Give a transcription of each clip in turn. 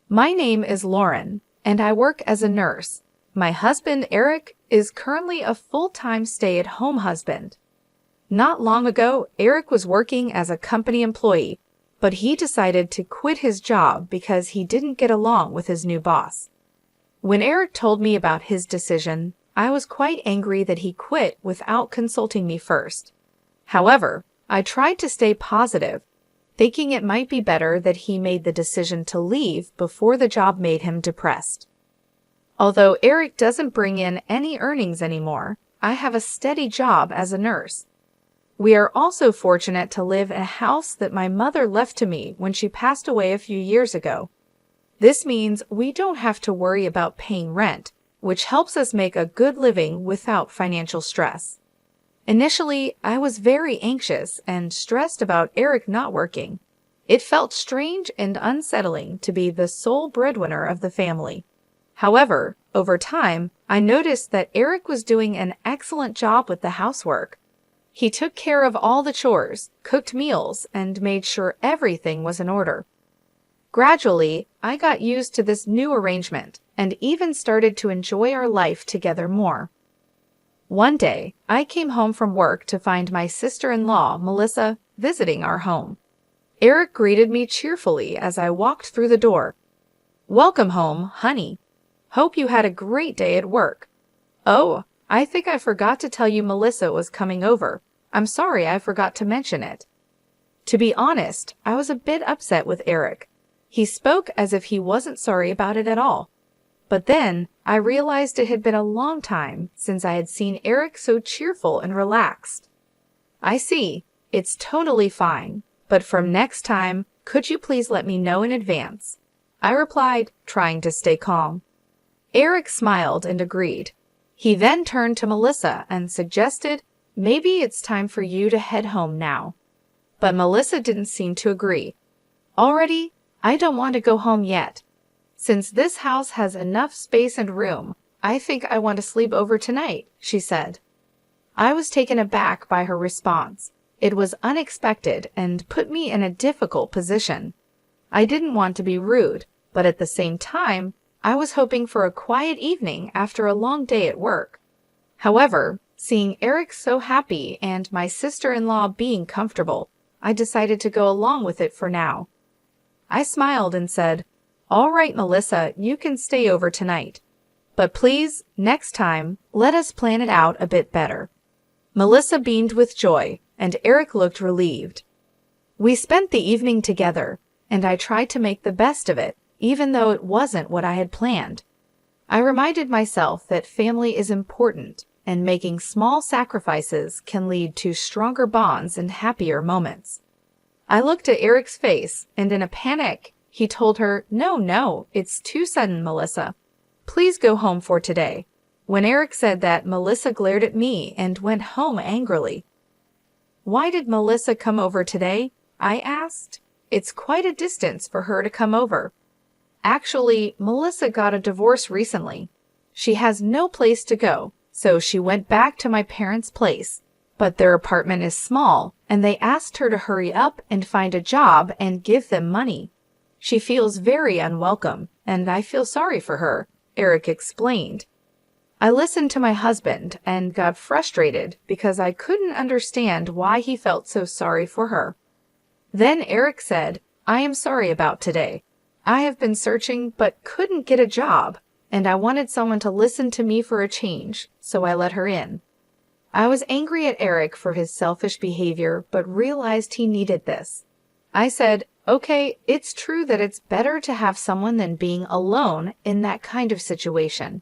My name is Lauren, and I work as a nurse. My husband, Eric, is currently a full-time stay-at-home husband. Not long ago, Eric was working as a company employee, but he decided to quit his job because he didn't get along with his new boss. When Eric told me about his decision, I was quite angry that he quit without consulting me first. However, I tried to stay positive, thinking it might be better that he made the decision to leave before the job made him depressed. Although Eric doesn't bring in any earnings anymore, I have a steady job as a nurse. We are also fortunate to live in a house that my mother left to me when she passed away a few years ago. This means we don't have to worry about paying rent, which helps us make a good living without financial stress. Initially, I was very anxious and stressed about Eric not working. It felt strange and unsettling to be the sole breadwinner of the family. However, over time, I noticed that Eric was doing an excellent job with the housework. He took care of all the chores, cooked meals, and made sure everything was in order. Gradually, I got used to this new arrangement and even started to enjoy our life together more. One day, I came home from work to find my sister-in-law, Melissa, visiting our home. Eric greeted me cheerfully as I walked through the door. "Welcome home, honey. Hope you had a great day at work." "Oh, I think I forgot to tell you Melissa was coming over. I'm sorry I forgot to mention it." To be honest, I was a bit upset with Eric. He spoke as if he wasn't sorry about it at all. But then, I realized it had been a long time since I had seen Eric so cheerful and relaxed. "I see. It's totally fine. But from next time, could you please let me know in advance?" I replied, trying to stay calm. Eric smiled and agreed. He then turned to Melissa and suggested, "Maybe it's time for you to head home now." But Melissa didn't seem to agree. "Already? I don't want to go home yet. Since this house has enough space and room, I think I want to sleep over tonight," she said. I was taken aback by her response. It was unexpected and put me in a difficult position. I didn't want to be rude, but at the same time, I was hoping for a quiet evening after a long day at work. However, seeing Eric so happy and my sister-in-law being comfortable, I decided to go along with it for now. I smiled and said, "All right, Melissa, you can stay over tonight. But please, next time, let us plan it out a bit better." Melissa beamed with joy, and Eric looked relieved. We spent the evening together, and I tried to make the best of it, even though it wasn't what I had planned. I reminded myself that family is important, and making small sacrifices can lead to stronger bonds and happier moments. I looked at Eric's face, and in a panic, he told her, No, it's too sudden, Melissa. Please go home for today." When Eric said that, Melissa glared at me and went home angrily. "Why did Melissa come over today?" I asked. "It's quite a distance for her to come over." Actually, Melissa got a divorce recently. She has no place to go, so she went back to my parents' place. But their apartment is small, and they asked her to hurry up and find a job and give them money. She feels very unwelcome, and I feel sorry for her, Eric explained. I listened to my husband and got frustrated because I couldn't understand why he felt so sorry for her. Then Eric said, "I am sorry about today. I have been searching but couldn't get a job, and I wanted someone to listen to me for a change, so I let her in." I was angry at Eric for his selfish behavior, but realized he needed this. I said, "Okay, it's true that it's better to have someone than being alone in that kind of situation.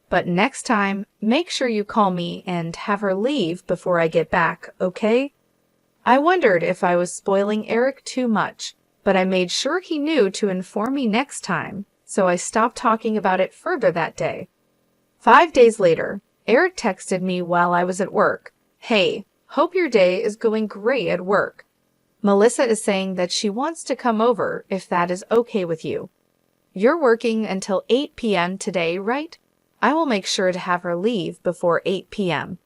But next time, make sure you call me and have her leave before I get back, okay?" I wondered if I was spoiling Eric too much, but I made sure he knew to inform me next time, so I stopped talking about it further that day. 5 days later, Eric texted me while I was at work. "Hey, hope your day is going great at work. Melissa is saying that she wants to come over if that is okay with you. You're working until 8 p.m. today, right? I will make sure to have her leave before 8 p.m.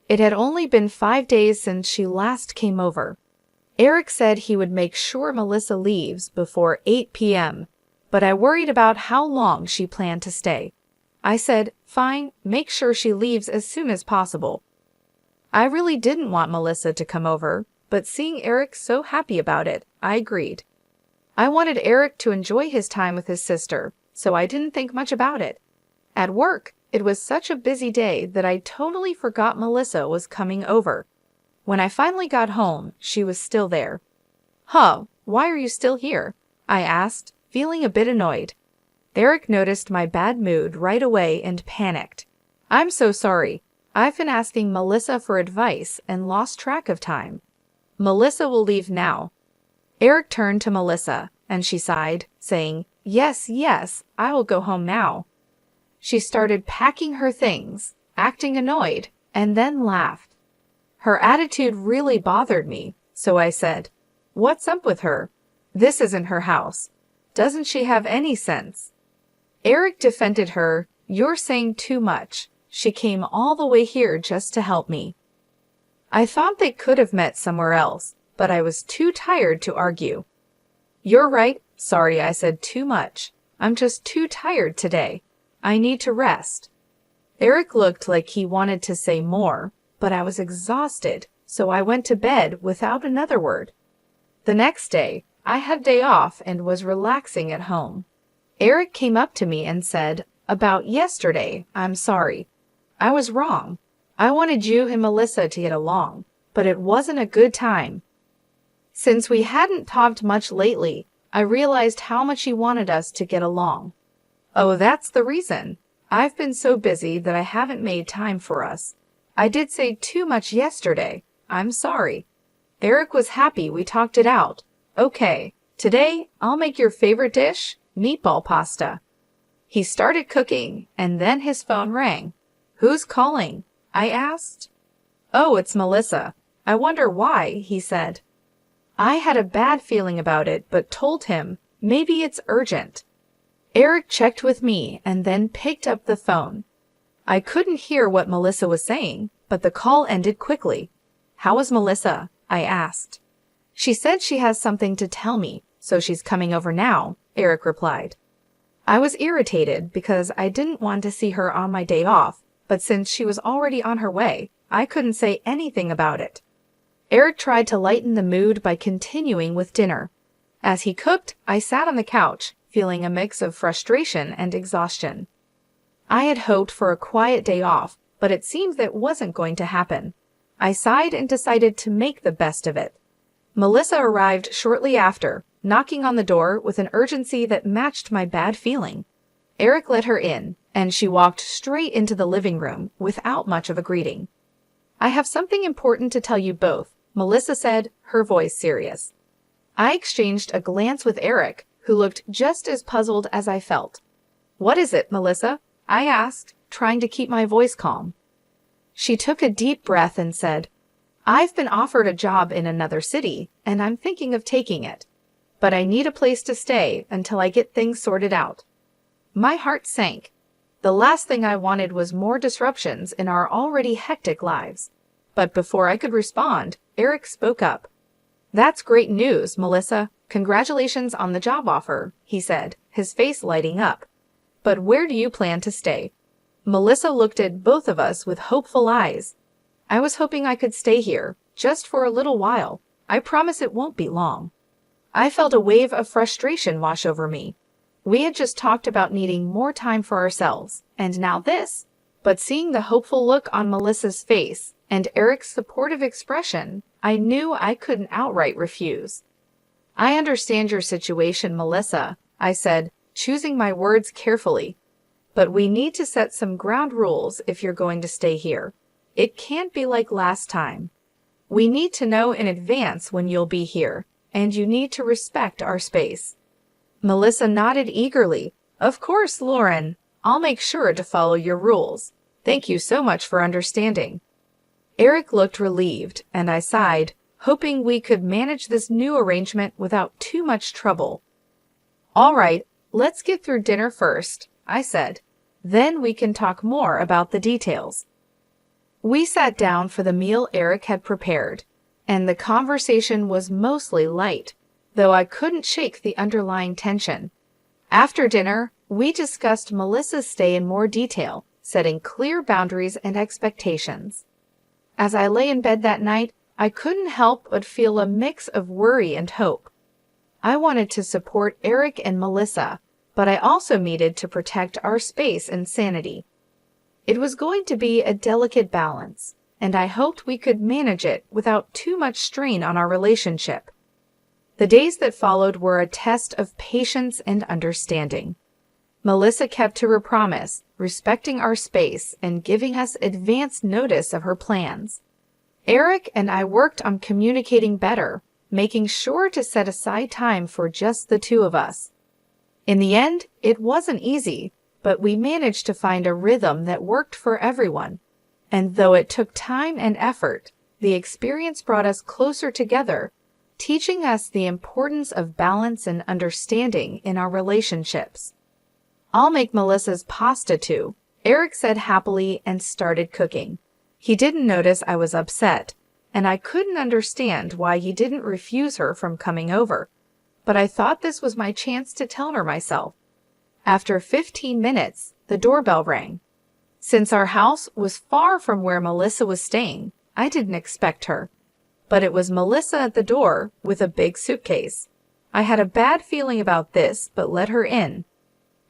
It had only been 5 days since she last came over. Eric said he would make sure Melissa leaves before 8 p.m., but I worried about how long she planned to stay. I said, "Fine, make sure she leaves as soon as possible." I really didn't want Melissa to come over, but seeing Eric so happy about it, I agreed. I wanted Eric to enjoy his time with his sister, so I didn't think much about it. At work, it was such a busy day that I totally forgot Melissa was coming over. When I finally got home, she was still there. "Huh, why are you still here?" I asked, feeling a bit annoyed. Eric noticed my bad mood right away and panicked. "I'm so sorry. I've been asking Melissa for advice and lost track of time. Melissa will leave now." Eric turned to Melissa, and she sighed, saying, "Yes, yes, I will go home now." She started packing her things, acting annoyed, and then laughed. Her attitude really bothered me, so I said, "What's up with her? This isn't her house. Doesn't she have any sense?" Eric defended her. "You're saying too much. She came all the way here just to help me." I thought they could have met somewhere else, but I was too tired to argue. "You're right. Sorry I said too much. I'm just too tired today. I need to rest." Eric looked like he wanted to say more, but I was exhausted, so I went to bed without another word. The next day, I had a day off and was relaxing at home. Eric came up to me and said, "About yesterday, I'm sorry. I was wrong. I wanted you and Melissa to get along, but it wasn't a good time." Since we hadn't talked much lately, I realized how much he wanted us to get along. "Oh, that's the reason. I've been so busy that I haven't made time for us. I did say too much yesterday. I'm sorry." Eric was happy we talked it out. "Okay, today I'll make your favorite dish, meatball pasta." He started cooking, and then his phone rang. "Who's calling?" I asked. "Oh, it's Melissa. I wonder why," he said. I had a bad feeling about it, but told him, maybe it's urgent. Eric checked with me and then picked up the phone. I couldn't hear what Melissa was saying, but the call ended quickly. "How is Melissa?" I asked. "She said she has something to tell me, so she's coming over now," Eric replied. I was irritated because I didn't want to see her on my day off, but since she was already on her way, I couldn't say anything about it. Eric tried to lighten the mood by continuing with dinner. As he cooked, I sat on the couch, feeling a mix of frustration and exhaustion. I had hoped for a quiet day off, but it seemed that wasn't going to happen. I sighed and decided to make the best of it. Melissa arrived shortly after, knocking on the door with an urgency that matched my bad feeling. Eric let her in, and she walked straight into the living room without much of a greeting. "I have something important to tell you both," Melissa said, her voice serious. I exchanged a glance with Eric, who looked just as puzzled as I felt. "What is it, Melissa?" I asked, trying to keep my voice calm. She took a deep breath and said, "I've been offered a job in another city, and I'm thinking of taking it. But I need a place to stay until I get things sorted out." My heart sank. The last thing I wanted was more disruptions in our already hectic lives. But before I could respond, Eric spoke up. "That's great news, Melissa. Congratulations on the job offer," he said, his face lighting up. "But where do you plan to stay?" Melissa looked at both of us with hopeful eyes. "I was hoping I could stay here, just for a little while. I promise it won't be long." I felt a wave of frustration wash over me. We had just talked about needing more time for ourselves, and now this. But seeing the hopeful look on Melissa's face and Eric's supportive expression, I knew I couldn't outright refuse. "I understand your situation, Melissa," I said, choosing my words carefully. "But we need to set some ground rules if you're going to stay here. It can't be like last time. We need to know in advance when you'll be here, and you need to respect our space." Melissa nodded eagerly. "Of course, Lauren. I'll make sure to follow your rules. Thank you so much for understanding." Eric looked relieved, and I sighed, hoping we could manage this new arrangement without too much trouble. "All right, let's get through dinner first," I said. "Then we can talk more about the details." We sat down for the meal Eric had prepared, and the conversation was mostly light, though I couldn't shake the underlying tension. After dinner, we discussed Melissa's stay in more detail, setting clear boundaries and expectations. As I lay in bed that night, I couldn't help but feel a mix of worry and hope. I wanted to support Eric and Melissa, but I also needed to protect our space and sanity. It was going to be a delicate balance, and I hoped we could manage it without too much strain on our relationship. The days that followed were a test of patience and understanding. Melissa kept to her promise, respecting our space and giving us advance notice of her plans. Eric and I worked on communicating better, making sure to set aside time for just the two of us. In the end, it wasn't easy, but we managed to find a rhythm that worked for everyone. And though it took time and effort, the experience brought us closer together, teaching us the importance of balance and understanding in our relationships. "I'll make Melissa's pasta too," Eric said happily and started cooking. He didn't notice I was upset, and I couldn't understand why he didn't refuse her from coming over. But I thought this was my chance to tell her myself. After 15 minutes, the doorbell rang. Since our house was far from where Melissa was staying, I didn't expect her. But it was Melissa at the door with a big suitcase. I had a bad feeling about this, but let her in.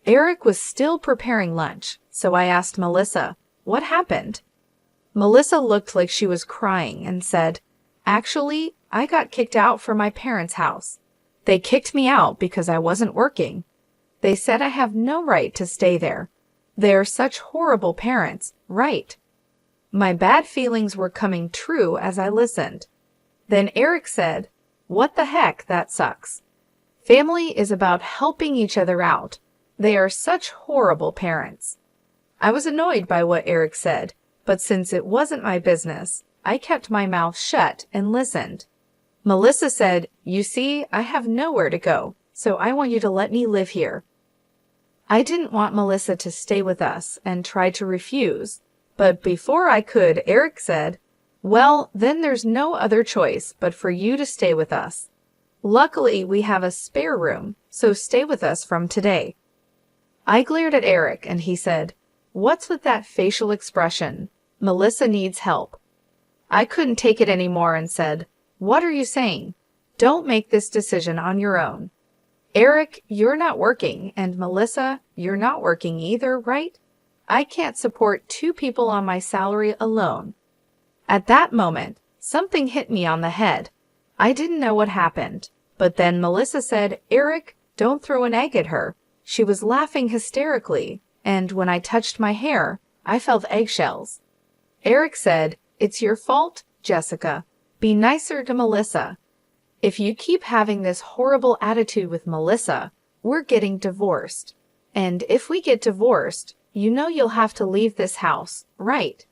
Eric was still preparing lunch, so I asked Melissa, "What happened?" Melissa looked like she was crying and said, "Actually, I got kicked out from my parents' house. They kicked me out because I wasn't working. They said I have no right to stay there. They are such horrible parents, right?" My bad feelings were coming true as I listened. Then Eric said, "What the heck, that sucks. Family is about helping each other out. They are such horrible parents." I was annoyed by what Eric said, but since it wasn't my business, I kept my mouth shut and listened. Melissa said, "You see, I have nowhere to go, so I want you to let me live here." I didn't want Melissa to stay with us and tried to refuse, but before I could, Eric said, "Well, then there's no other choice but for you to stay with us. Luckily, we have a spare room, so stay with us from today." I glared at Eric and he said, "What's with that facial expression? Melissa needs help." I couldn't take it anymore and said, "What are you saying? Don't make this decision on your own. Eric, you're not working, and Melissa, you're not working either, right? I can't support two people on my salary alone." At that moment, something hit me on the head. I didn't know what happened, but then Melissa said, "Eric, don't throw an egg at her." She was laughing hysterically, and when I touched my hair, I felt eggshells. Eric said, "It's your fault, Jessica. Be nicer to Melissa. If you keep having this horrible attitude with Melissa, we're getting divorced. And if we get divorced, you know you'll have to leave this house, right?"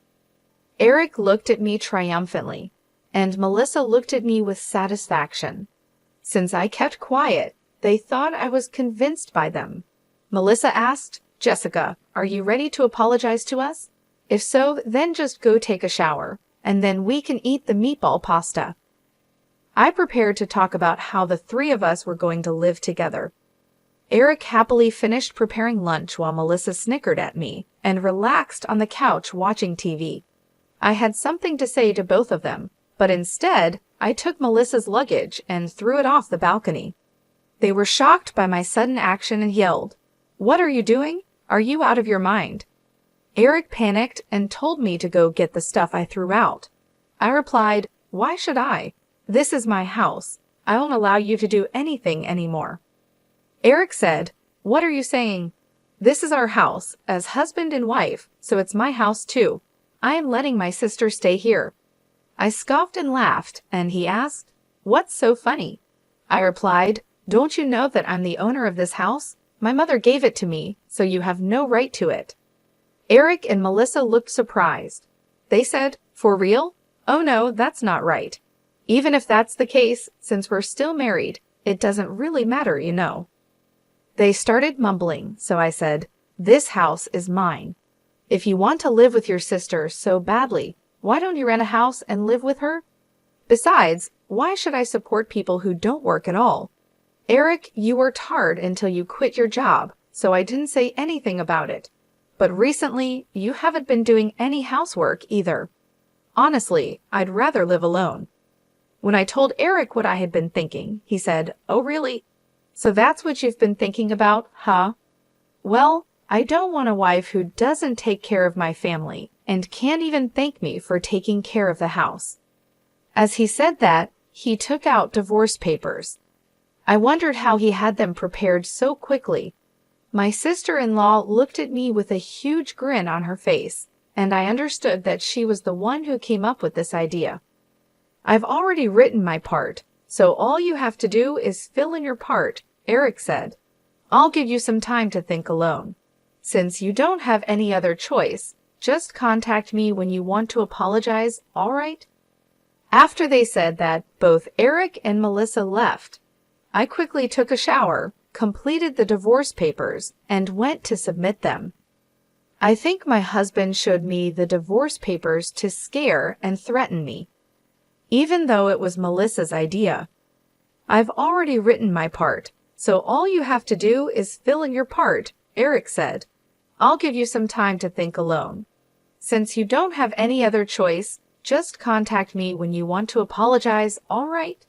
Eric looked at me triumphantly, and Melissa looked at me with satisfaction. Since I kept quiet, they thought I was convinced by them. Melissa asked, "Jessica, are you ready to apologize to us? If so, then just go take a shower, and then we can eat the meatball pasta." I prepared to talk about how the three of us were going to live together. Eric happily finished preparing lunch while Melissa snickered at me and relaxed on the couch watching TV. I had something to say to both of them, but instead, I took Melissa's luggage and threw it off the balcony. They were shocked by my sudden action and yelled, "What are you doing? Are you out of your mind?" Eric panicked and told me to go get the stuff I threw out. I replied, "Why should I? This is my house. I won't allow you to do anything anymore." Eric said, "What are you saying? This is our house, as husband and wife, so it's my house too. I am letting my sister stay here." I scoffed and laughed, and he asked, "What's so funny?" I replied, "Don't you know that I'm the owner of this house? My mother gave it to me, so you have no right to it." Eric and Melissa looked surprised. They said, "For real? Oh no, that's not right. Even if that's the case, since we're still married, it doesn't really matter, you know." They started mumbling, so I said, "This house is mine. If you want to live with your sister so badly, why don't you rent a house and live with her? Besides, why should I support people who don't work at all?" Eric, you worked hard until you quit your job, so I didn't say anything about it. But recently, you haven't been doing any housework either. Honestly, I'd rather live alone. When I told Eric what I had been thinking, he said, "Oh, really? So that's what you've been thinking about, huh? Well, I don't want a wife who doesn't take care of my family and can't even thank me for taking care of the house." As he said that, he took out divorce papers. I wondered how he had them prepared so quickly. My sister-in-law looked at me with a huge grin on her face, and I understood that she was the one who came up with this idea. "I've already written my part, so all you have to do is fill in your part," Eric said. "I'll give you some time to think alone. Since you don't have any other choice, just contact me when you want to apologize, all right?" After they said that, both Eric and Melissa left. I quickly took a shower, completed the divorce papers, and went to submit them. I think my husband showed me the divorce papers to scare and threaten me, even though it was Melissa's idea. "I've already written my part, so all you have to do is fill in your part," Eric said. "I'll give you some time to think alone. Since you don't have any other choice, just contact me when you want to apologize, all right?"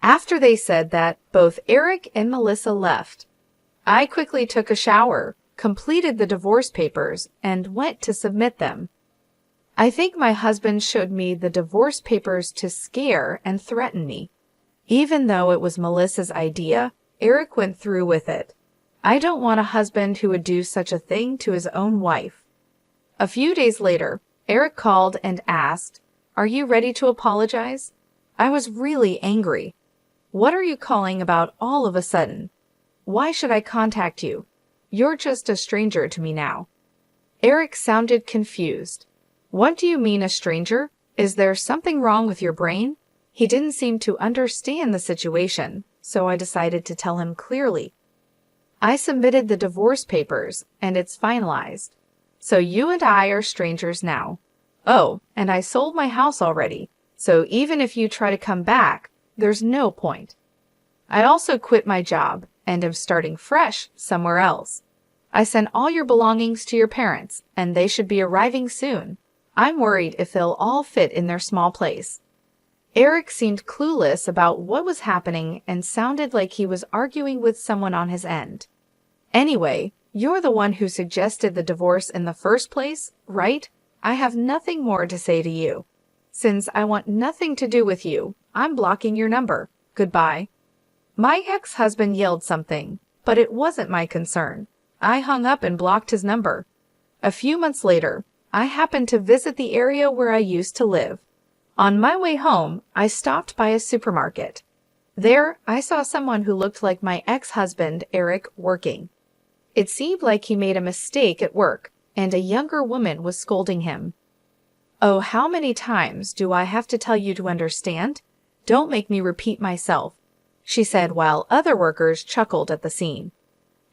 After they said that, both Eric and Melissa left. I quickly took a shower, completed the divorce papers, and went to submit them. I think my husband showed me the divorce papers to scare and threaten me. Even though it was Melissa's idea, Eric went through with it. I don't want a husband who would do such a thing to his own wife. A few days later, Eric called and asked, "Are you ready to apologize?" I was really angry. "What are you calling about all of a sudden? Why should I contact you? You're just a stranger to me now." Eric sounded confused. "What do you mean a stranger? Is there something wrong with your brain?" He didn't seem to understand the situation, so I decided to tell him clearly. "I submitted the divorce papers, and it's finalized. So you and I are strangers now. Oh, and I sold my house already, so even if you try to come back, there's no point. I also quit my job and am starting fresh somewhere else. I sent all your belongings to your parents, and they should be arriving soon. I'm worried if they'll all fit in their small place." Eric seemed clueless about what was happening and sounded like he was arguing with someone on his end. "Anyway, you're the one who suggested the divorce in the first place, right? I have nothing more to say to you. Since I want nothing to do with you, I'm blocking your number. Goodbye." My ex-husband yelled something, but it wasn't my concern. I hung up and blocked his number. A few months later, I happened to visit the area where I used to live. On my way home, I stopped by a supermarket. There, I saw someone who looked like my ex-husband, Eric, working. It seemed like he made a mistake at work, and a younger woman was scolding him. "Oh, how many times do I have to tell you to understand? Don't make me repeat myself," she said while other workers chuckled at the scene.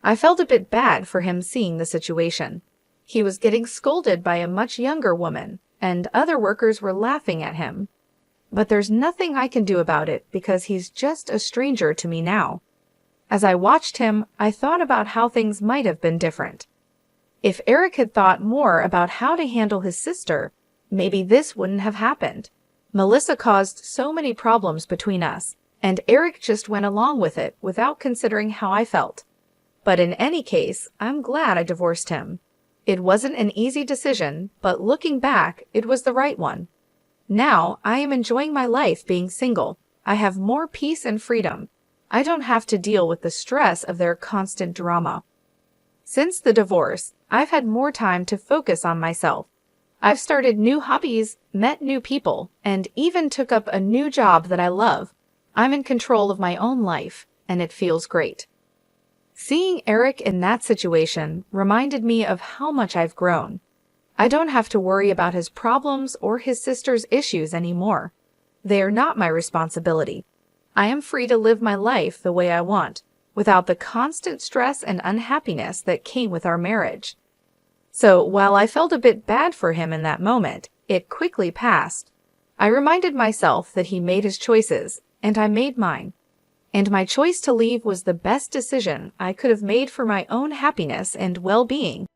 I felt a bit bad for him seeing the situation. He was getting scolded by a much younger woman, and other workers were laughing at him. But there's nothing I can do about it because he's just a stranger to me now. As I watched him, I thought about how things might have been different. If Eric had thought more about how to handle his sister, maybe this wouldn't have happened. Melissa caused so many problems between us, and Eric just went along with it without considering how I felt. But in any case, I'm glad I divorced him. It wasn't an easy decision, but looking back, it was the right one. Now, I am enjoying my life being single. I have more peace and freedom. I don't have to deal with the stress of their constant drama. Since the divorce, I've had more time to focus on myself. I've started new hobbies, met new people, and even took up a new job that I love. I'm in control of my own life, and it feels great. Seeing Eric in that situation reminded me of how much I've grown. I don't have to worry about his problems or his sister's issues anymore. They are not my responsibility. I am free to live my life the way I want, without the constant stress and unhappiness that came with our marriage. So while I felt a bit bad for him in that moment, it quickly passed. I reminded myself that he made his choices, and I made mine. and my choice to leave was the best decision I could have made for my own happiness and well-being.